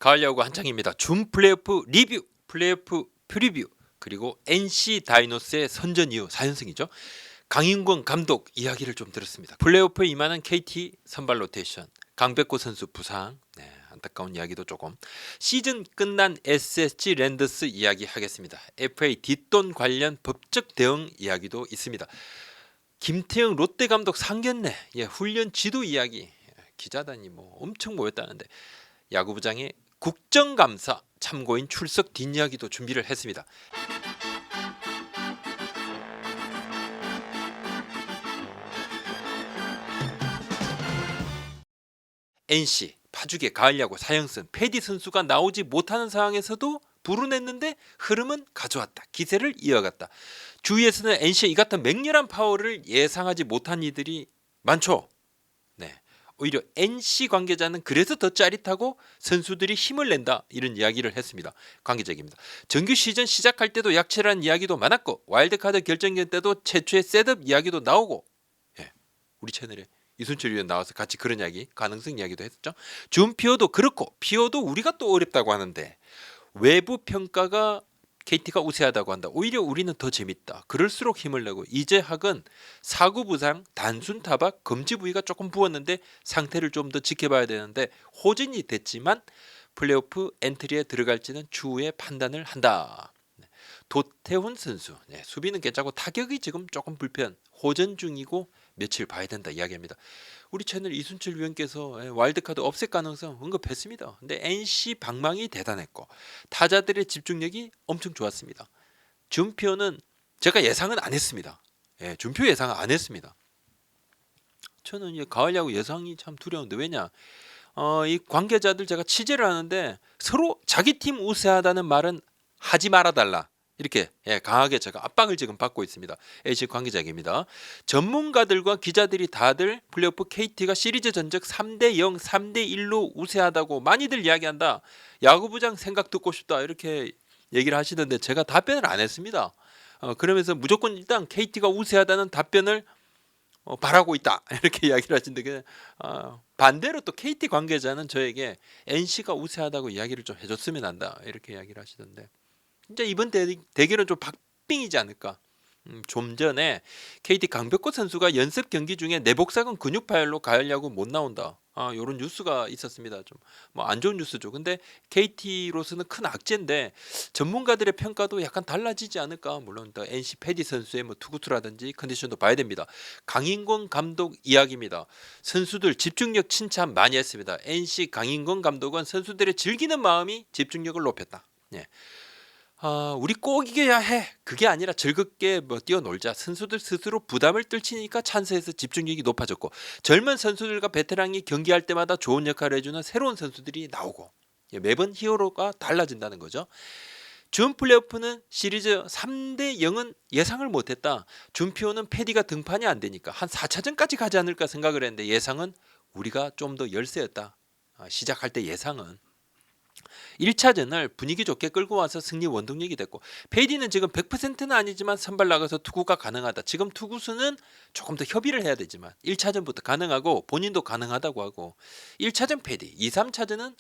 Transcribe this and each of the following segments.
가을 야구 한창입니다. 준 플레이오프 리뷰, 플레이오프 프리뷰, 그리고 NC 다이노스의 선전 이후 4연승이죠. 강인권 감독 이야기를 좀 들었습니다. 플레이오프에 임하는 KT 선발 로테이션, 강백호 선수 부상, 안타까운 이야기도 조금, 시즌 끝난 SSG 랜더스 이야기 하겠습니다. FA 뒷돈 관련 법적 대응 이야기도 있습니다. 김태형 롯데 감독 상견례, 훈련 지도 이야기, 기자단이 뭐 엄청 모였다는데 야구부장의 국정감사 참고인 출석 뒷이야기도 준비를 했습니다. NC 파죽의 가을 야구 4연승, 패디 선수가 나오지 못하는 상황에서도 불어냈는데 흐름은 가져왔다. 기세를 이어갔다. 주위에서는 NC의 이 같은 맹렬한 파워를 예상하지 못한 이들이 많죠. 오히려 NC 관계자는 그래서 더 짜릿하고 선수들이 힘을 낸다, 이런 이야기를 했습니다. 관계자입니다. 정규 시즌 시작할 때도 약체라는 이야기도 많았고, 와일드카드 결정전 때도 최초의 셋업 이야기도 나오고, 우리 채널에 이순철 위원 나와서 같이 그런 이야기, 가능성 이야기도 했었죠. 준피오도 그렇고, 피오도 우리가 또 어렵다고 하는데 외부 평가가 KT가 우세하다고 한다. 오히려 우리는 더 재밌다. 그럴수록 힘을 내고, 이재학은 사구 부상, 단순 타박, 검지 부위가 조금 부었는데 상태를 좀 더 지켜봐야 되는데 호진이 됐지만 플레이오프 엔트리에 들어갈지는 추후에 판단을 한다. 도태훈 선수, 수비는 괜찮고 타격이 지금 조금 불편, 호전 중이고 며칠 봐야 된다 이야기합니다. 우리 채널 이순철 위원께서 와일드카드 업셋 가능성 언급했습니다. 근데 NC 방망이 대단했고 타자들의 집중력이 엄청 좋았습니다. 준표는 제가 예상은 안 했습니다. 준표 예상은 안 했습니다. 저는 가을 야구 예상이 참 두려운데, 왜냐? 이 관계자들 제가 취재를 하는데 서로 자기 팀 우세하다는 말은 하지 말아달라, 이렇게 강하게 제가 압박을 지금 받고 있습니다. NC 관계자입니다. 전문가들과 기자들이 다들 플레이오프 KT가 시리즈 전적 3대0, 3대1로 우세하다고 많이들 이야기한다. 야구부장 생각 듣고 싶다, 이렇게 얘기를 하시던데 제가 답변을 안 했습니다. 그러면서 무조건 일단 KT가 우세하다는 답변을 바라고 있다, 이렇게 이야기를 하시는데, 반대로 또 KT 관계자는 저에게 NC가 우세하다고 이야기를 좀 해줬으면 한다, 이렇게 이야기를 하시던데, 진짜 이번 대결은 좀 박빙이지 않을까. 좀 전에 KT 강백호 선수가 연습 경기 중에 내복사근 근육 파열로 가을 야구 못 나온다, 이런 뉴스가 있었습니다. 좀 뭐 안 좋은 뉴스죠. 근데 KT로서는 큰 악재인데 전문가들의 평가도 약간 달라지지 않을까. 물론 또 NC 패디 선수의 뭐 투구투라든지 컨디션도 봐야 됩니다. 강인권 감독 이야기입니다. 선수들 집중력 칭찬 많이 했습니다. NC 강인권 감독은 선수들의 즐기는 마음이 집중력을 높였다. 우리 꼭 이겨야 해, 그게 아니라 즐겁게 뛰어놀자. 선수들 스스로 부담을 떨치니까 찬스에서 집중력이 높아졌고, 젊은 선수들과 베테랑이 경기할 때마다 좋은 역할을 해주는 새로운 선수들이 나오고, 매번 히어로가 달라진다는 거죠. 준 플레이오프는 시리즈 3대0은 예상을 못했다. 준표는 패디가 등판이 안 되니까 한 4차전까지 가지 않을까 생각을 했는데 예상은 우리가 좀 더 열세였다. 시작할 때 예상은 1차전을 분위기 좋게 끌고 와서 승리 원동력이 됐고, 페이디는 지금 100%는 아니지만 선발 나가서 투구가 가능하다. 지금 투구수는 조금 더 협의를 해야 되지만 1차전부터 가능하고 본인도 가능하다고 하고, 1차전 페이디, 2, 3차전은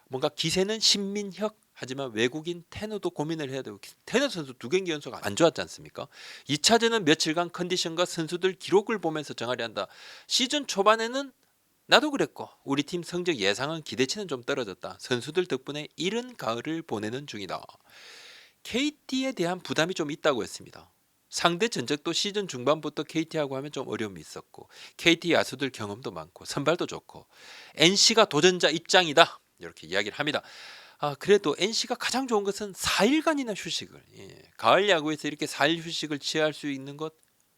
뭔가 기세는 신민혁, 하지만 외국인 테너도 고민을 해야 되고, 테너 선수 2경기 연속 안 좋았지 않습니까? 2차전은 며칠간 컨디션과 선수들 기록을 보면서 정하려 한다. 시즌 초반에는 나도 그랬고 우리 팀 성적 예상은 기대치는 좀 떨어졌다. 선수들 덕분에 이른 가을을 보내는 중이다. KT에 대한 부담이 좀 있다고 했습니다. 상대 전적도 시즌 중반부터 KT하고 하면 좀 어려움이 있었고, KT 야수들 경험도 많고 선발도 좋고 NC가 도전자 입장이다, 이렇게 이야기를 합니다. 그래도 NC가 가장 좋은 것은 4일간이나 휴식을, 가을 야구에서 이렇게 4일 휴식을 취할 수 있는 것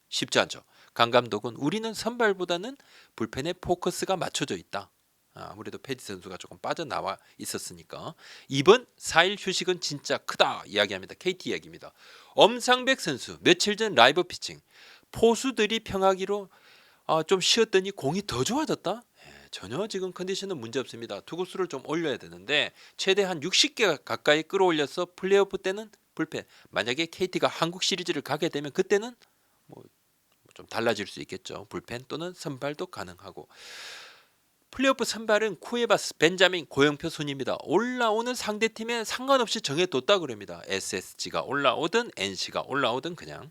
쉽지 않죠. 강 감독은 우리는 선발보다는 불펜에 포커스가 맞춰져 있다. 아무래도 패디 선수가 조금 빠져나와 있었으니까 이번 4일 휴식은 진짜 크다 이야기합니다. KT 이야기입니다. 엄상백 선수 며칠 전 라이브 피칭, 포수들이 평하기로 좀 쉬었더니 공이 더 좋아졌다. 전혀 지금 컨디션은 문제 없습니다. 투구수를 좀 올려야 되는데 최대 한 60개 가까이 끌어올려서 플레이오프 때는 불펜, 만약에 KT가 한국 시리즈를 가게 되면 그때는 좀 달라질 수 있겠죠. 불펜 또는 선발도 가능하고, 플레이오프 선발은 쿠에바스, 벤자민, 고영표 순입니다. 올라오는 상대팀에 상관없이 정해뒀다 그럽니다. SSG가 올라오든 NC가 올라오든 그냥.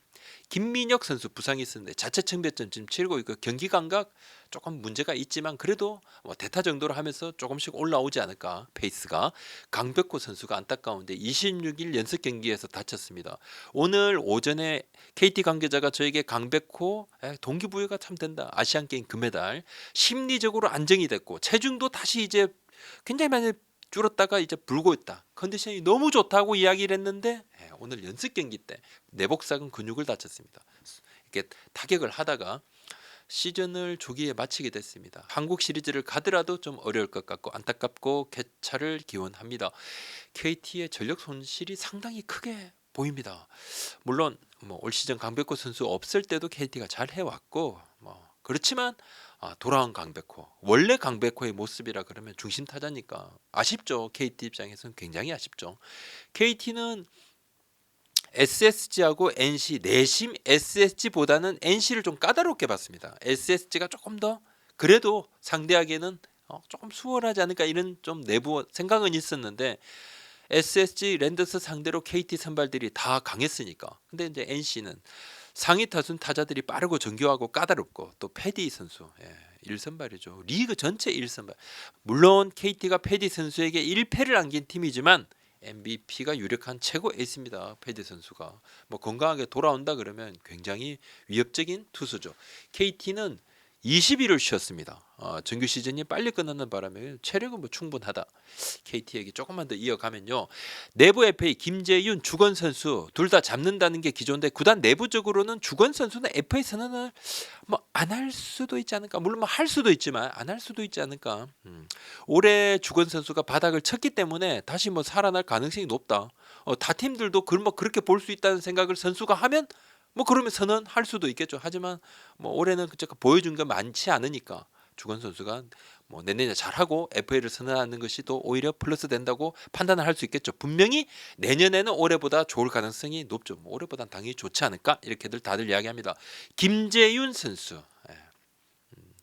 김민혁 선수 부상이 있었는데 자체 청백전 지금 치르고 있고 경기 감각 조금 문제가 있지만 그래도 뭐 대타 정도로 하면서 조금씩 올라오지 않을까 페이스가. 강백호 선수가 안타까운데 26일 연습 경기에서 다쳤습니다. 오늘 오전에 KT 관계자가 저에게 강백호 동기부여가 참 된다. 아시안게임 금메달 심리적으로 안정이 됐고 체중도 다시 이제 굉장히 많이 줄었다가 이제 불고 있다. 컨디션이 너무 좋다고 이야기를 했는데 오늘 연습 경기 때 내복사근 근육을 다쳤습니다. 이렇게 타격을 하다가 시즌을 조기에 마치게 됐습니다. 한국 시리즈를 가더라도 좀 어려울 것 같고 안타깝고 개차를 기원합니다. KT의 전력 손실이 상당히 크게 보입니다. 물론 뭐 올 시즌 강백호 선수 없을 때도 KT가 잘 해왔고 그렇지만 돌아온 강백호 원래 강백호의 모습이라 그러면 중심 타자니까 아쉽죠. KT 입장에서는 굉장히 아쉽죠. KT는 SSG하고 NC 내심 SSG보다는 NC를 좀 까다롭게 봤습니다. SSG가 조금 더 그래도 상대하기에는 조금 수월하지 않을까 이런 좀 내부 생각은 있었는데 SSG 랜더스 상대로 KT 선발들이 다 강했으니까. 근데 이제 NC는 상위 타순 타자들이 빠르고 정교하고 까다롭고 또 패디 선수 1선발이죠. 리그 전체 1선발. 물론 KT가 패디 선수에게 1패를 안긴 팀이지만 MVP가 유력한 최고 에이스입니다. 패디 선수가 뭐 건강하게 돌아온다 그러면 굉장히 위협적인 투수죠. KT는 20일을 쉬었습니다. 정규 시즌이 빨리 끝나는 바람에 체력은 뭐 충분하다. KT 얘기 조금만 더 이어가면요. 내부 FA 김재윤, 주건 선수 둘 다 잡는다는 게 기존인데 구단 내부적으로는 주건 선수는 FA 선언을 뭐 안 할 수도 있지 않을까. 물론 뭐 할 수도 있지만 안 할 수도 있지 않을까. 올해 주건 선수가 바닥을 쳤기 때문에 다시 뭐 살아날 가능성이 높다. 타 팀들도 뭐 그렇게 볼 수 있다는 생각을 선수가 하면 뭐 그러면 선언할 수도 있겠죠. 하지만 뭐 올해는 그저까 보여준 게 많지 않으니까 주건 선수가 뭐 내년에 잘하고 FA를 선언하는 것이 또 오히려 플러스 된다고 판단을 할 수 있겠죠. 분명히 내년에는 올해보다 좋을 가능성이 높죠. 뭐 올해보단 당연히 좋지 않을까 이렇게들 다들 이야기합니다. 김재윤 선수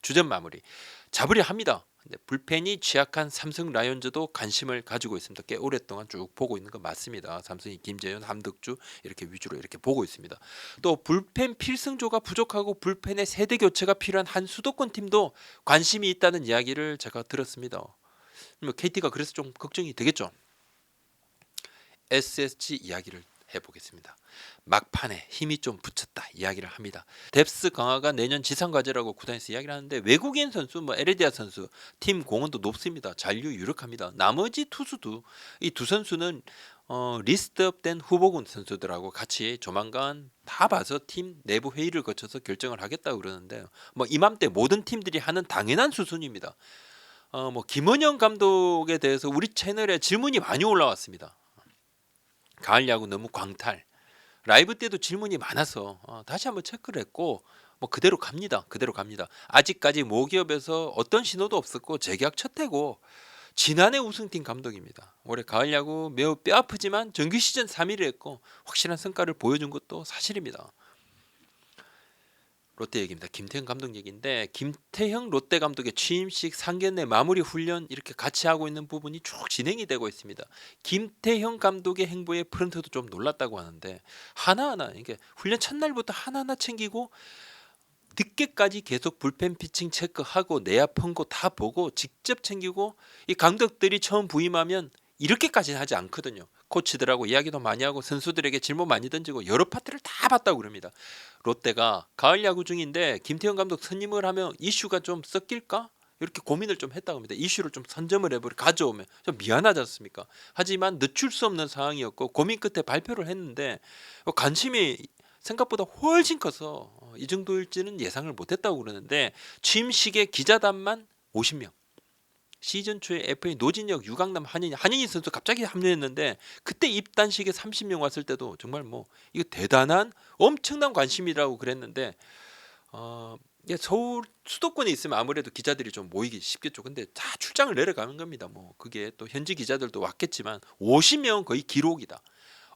주전 마무리 잡으려 합니다. 근데 불펜이 취약한 삼성 라이온즈도 관심을 가지고 있습니다. 꽤 오랫동안 쭉 보고 있는 거 맞습니다. 삼성이 김재현, 함덕주 이렇게 위주로 이렇게 보고 있습니다. 또 불펜 필승조가 부족하고 불펜의 세대 교체가 필요한 한 수도권 팀도 관심이 있다는 이야기를 제가 들었습니다. KT가 그래서 좀 걱정이 되겠죠. SSG 이야기를 해보겠습니다. 막판에 힘이 좀 붙였다 이야기를 합니다. 뎁스 강화가 내년 지상 과제라고 구단에서 이야기를 하는데 외국인 선수 뭐 에레디아 선수 팀 공헌도 높습니다. 잔류 유력합니다. 나머지 투수도 이 두 선수는 리스트업된 후보군 선수들하고 같이 조만간 다 봐서 팀 내부 회의를 거쳐서 결정을 하겠다고 그러는데 뭐 이맘때 모든 팀들이 하는 당연한 수순입니다. 뭐 김원영 감독에 대해서 우리 채널에 질문이 많이 올라왔습니다. 가을 야구 너무 광탈. 라이브 때도 질문이 많아서 다시 한번 체크를 했고 뭐 그대로 갑니다. 그대로 갑니다. 아직까지 모기업에서 어떤 신호도 없었고 재계약 첫 해고 지난해 우승팀 감독입니다. 올해 가을 야구 매우 뼈아프지만 정규 시즌 3위를 했고 확실한 성과를 보여준 것도 사실입니다. 롯데 얘기입니다. 김태형 감독 얘기인데 김태형 롯데 감독의 취임식 상견례 마무리 훈련 이렇게 같이 하고 있는 부분이 쭉 진행이 되고 있습니다. 김태형 감독의 행보에 프런트도 좀 놀랐다고 하는데 하나하나 이게 훈련 첫날부터 하나하나 챙기고 늦게까지 계속 불펜 피칭 체크하고 내야 펑고 다 보고 직접 챙기고 이 감독들이 처음 부임하면 이렇게까지는 하지 않거든요. 코치들하고 이야기도 많이 하고 선수들에게 질문 많이 던지고 여러 파트를 다 봤다고 그럽니다. 롯데가 가을 야구 중인데 김태형 감독 선임을 하면 이슈가 좀 섞일까? 이렇게 고민을 좀 했다고 합니다. 이슈를 좀 선점을 해버려 가져오면 좀 미안하지 않습니까? 하지만 늦출 수 없는 상황이었고 고민 끝에 발표를 했는데 관심이 생각보다 훨씬 커서 이 정도일지는 예상을 못했다고 그러는데 취임식에 기자단만 50명. 시즌 초에 FA 노진혁, 유강남, 한인희 선수 갑자기 합류했는데 그때 입단식에 30명 왔을 때도 정말 뭐 이거 대단한 엄청난 관심이라고 그랬는데 서울 수도권에 있으면 아무래도 기자들이 좀 모이기 쉽겠죠. 근데 다 출장을 내려가는 겁니다. 뭐 그게 또 현지 기자들도 왔겠지만 50명 거의 기록이다.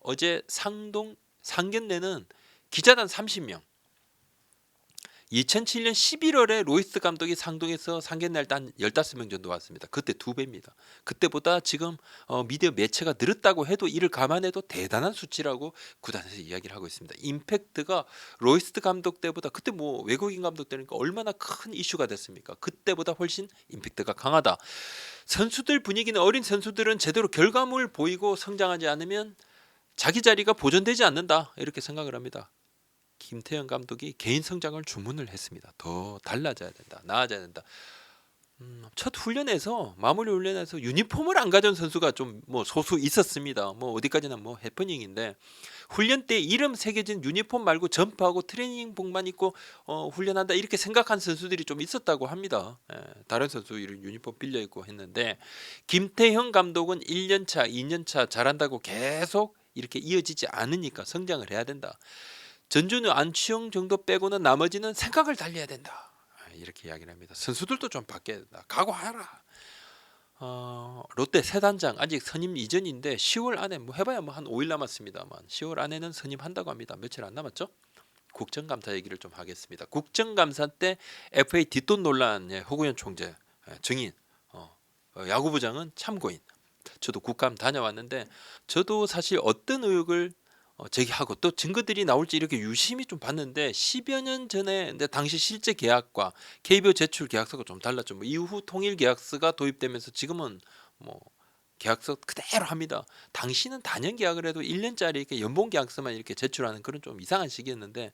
어제 상동 상견례는 기자단 30명, 2007년 11월에 로이스 감독이 상동에서 상견례할 때 한 15명 정도 왔습니다. 그때 2배입니다. 그때보다 지금 미디어 매체가 늘었다고 해도 이를 감안해도 대단한 수치라고 구단에서 이야기를 하고 있습니다. 임팩트가 로이스 감독 때보다 그때 뭐 외국인 감독 때니까 얼마나 큰 이슈가 됐습니까? 그때보다 훨씬 임팩트가 강하다. 선수들 분위기는 어린 선수들은 제대로 결과물 보이고 성장하지 않으면 자기 자리가 보존되지 않는다 이렇게 생각을 합니다. 김태형 감독이 개인 성장을 주문을 했습니다. 더 달라져야 된다. 나아져야 된다. 첫 훈련에서 마무리 훈련에서 유니폼을 안 가져온 선수가 좀 뭐 소수 있었습니다. 뭐 어디까지나 뭐 해프닝인데 훈련 때 이름 새겨진 유니폼 말고 점프하고 트레이닝복만 입고 훈련한다 이렇게 생각한 선수들이 좀 있었다고 합니다. 다른 선수 이런 유니폼 빌려 입고 했는데 김태형 감독은 1년차, 2년차 잘한다고 계속 이렇게 이어지지 않으니까 성장을 해야 된다. 전준우, 안치홍 정도 빼고는 나머지는 생각을 달려야 된다. 이렇게 이야기를 합니다. 선수들도 좀 바뀌어야 된다. 각오하라. 롯데 새 단장 아직 선임 이전인데 10월 안에 뭐 해봐야 뭐 한 5일 남았습니다만 10월 안에는 선임한다고 합니다. 며칠 안 남았죠? 국정감사 얘기를 좀 하겠습니다. 국정감사 때 FA 뒷돈 논란의 허구현 총재 증인, 야구부장은 참고인. 저도 국감 다녀왔는데 저도 사실 어떤 의혹을 제기하고 또 증거들이 나올지 이렇게 유심히 좀 봤는데 10여 년 전에 근데 당시 실제 계약과 KBO 제출 계약서가 좀 달랐죠. 뭐 이후 통일 계약서가 도입되면서 지금은 뭐 계약서 그대로 합니다. 당시는 단연 계약을 해도 1년짜리 이렇게 연봉 계약서만 이렇게 제출하는 그런 좀 이상한 시기였는데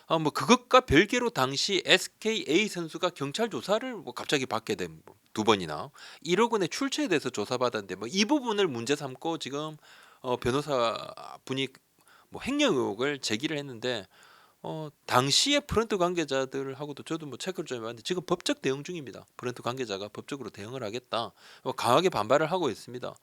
뭐 그것과 별개로 당시 SKA 선수가 경찰 조사를 뭐 갑자기 받게 된 두 번이나 1억 원의 출처에 대해서 조사받았는데 뭐 이 부분을 문제 삼고 지금 변호사 분이 뭐 횡령 의혹을 제기를 했는데 당시에 프런트 관계자들하고도 저도 뭐 체크를 좀 해봤는데 지금 법적 대응 중입니다. 프런트 관계자가 법적으로 대응을 하겠다. 강하게 반발을 하고 있습니다.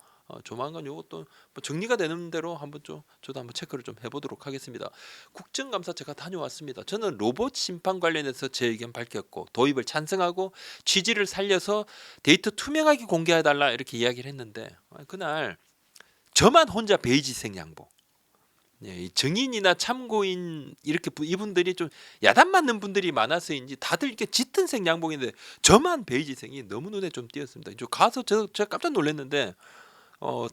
조만간 이것도 뭐 정리가 되는 대로 한번 저도 한번 체크를 좀 해보도록 하겠습니다. 국정감사 제가 다녀왔습니다. 저는 로봇 심판 관련해서 제 의견 밝혔고 도입을 찬성하고 취지를 살려서 데이터 투명하게 공개해달라 이렇게 이야기를 했는데 그날 저만 혼자 베이지색 양복. 이 증인이나 참고인 이렇게 이분들이 좀 야단 맞는 분들이 많아서인지 다들 이렇게 짙은 색 양복인데 저만 베이지색이 너무 눈에 좀 띄었습니다. 저 가서 제가 깜짝 놀랐는데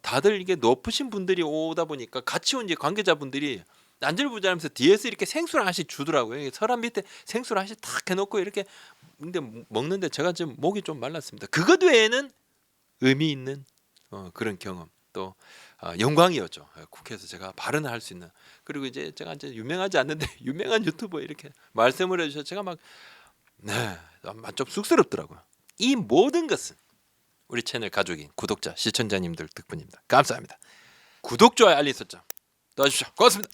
다들 이게 높으신 분들이 오다 보니까 같이 온 이제 관계자분들이 안절부절하면서 뒤에서 이렇게 생수를 하나씩 주더라고요. 서랍 밑에 생수를 하나씩 탁 해놓고 이렇게 근데 먹는데 제가 지금 목이 좀 말랐습니다. 그것 외에는 의미 있는 그런 경험 또 영광이었죠. 국회에서 제가 발언을 할 수 있는 그리고 이제 제가 이제 유명하지 않는데 유명한 유튜버 이렇게 말씀을 해주셔서 제가 막 좀 쑥스럽더라고요. 이 모든 것은 우리 채널 가족인 구독자 시청자님들 덕분입니다. 감사합니다. 구독, 좋아요, 알림 설정 도와주십시오. 고맙습니다.